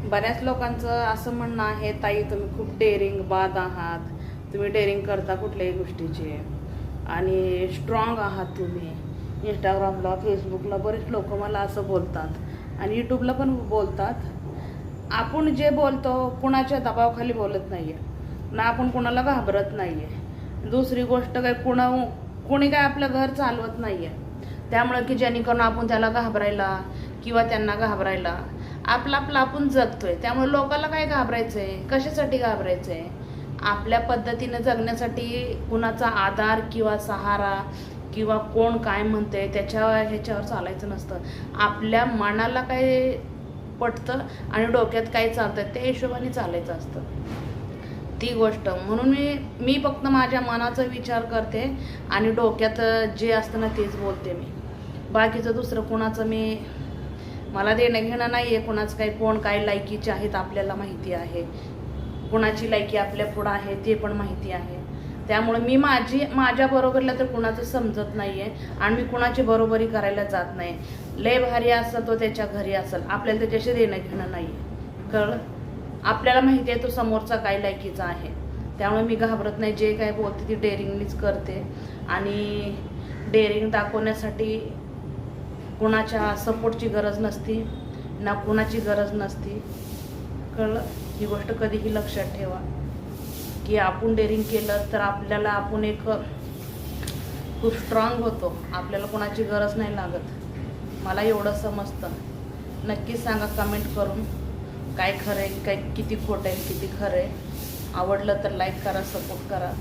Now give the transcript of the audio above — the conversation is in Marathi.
बऱ्याच लोकांचं असं म्हणणं आहे, ताई तुम्ही खूप डेअरिंग बाद आहात, तुम्ही डेअरिंग करता कुठल्याही गोष्टीची आणि स्ट्रॉंग आहात तुम्ही. इंस्टाग्रामला, फेसबुकला बरेच लोक मला असं बोलतात आणि यूट्यूबला पण बोलतात. आपण जे बोलतो कुणाच्या दबावाखाली बोलत नाही आहे ना, आपण कुणाला घाबरत नाही आहे. दुसरी गोष्ट काय, कोणी काय आपलं घर चालवत नाही आहे, त्यामुळं की जेणेकरून आपण त्याला घाबरायला किंवा त्यांना घाबरायला आपलं आपलं आपण जगतोय. त्यामुळे लोकांना काय घाबरायचं आहे, कशासाठी घाबरायचं आहे? आपल्या पद्धतीनं जगण्यासाठी कुणाचा आधार किंवा सहारा किंवा कोण काय म्हणते ह्याच्यावर चालायचं नसतं. आपल्या मनाला काय पटतं आणि डोक्यात काय चालतं त्या हिशोबाने चालायचं असतं ती गोष्ट. म्हणून मी फक्त माझ्या मनाचा विचार करते आणि डोक्यात जे असतं ना तेच बोलते मी. बाकीचं दुसरं कुणाचं मला देणं घेणं नाही आहे. कुणाचं काय, कोण काय लायकीचे आहेत आपल्याला माहिती आहे, कुणाची लायकी आपल्या पुढं आहे ते पण माहिती आहे. त्यामुळे मी माझ्या बरोबरीला तर कुणाचं समजत नाही आहे आणि मी कुणाची बरोबरी करायला जात नाही. लय भारी असं तो त्याच्या घरी असेल, आपल्याला त्याच्याशी देणं घेणं नाही आहे. कळलं? आपल्याला माहिती आहे तो समोरचा काय लायकीचा आहे, त्यामुळे मी घाबरत नाही. जे काय बोलते ती डेअरिंगनीच करते आणि डेअरिंग दाखवण्यासाठी कुणाच्या सपोर्टची गरज नसती ना, कुणाची गरज नसती. कळलं? ही गोष्ट कधीही लक्षात ठेवा की आपण डेअरिंग केलं तर आपण एक खूप स्ट्रॉंग होतो, आपल्याला कोणाची गरज नाही लागत. मला एवढं समजतं. नक्कीच सांगा कमेंट करून काय खरं आहे, काय किती खोटं आहे, किती खरं आहे. आवडलं तर लाईक करा, सपोर्ट करा.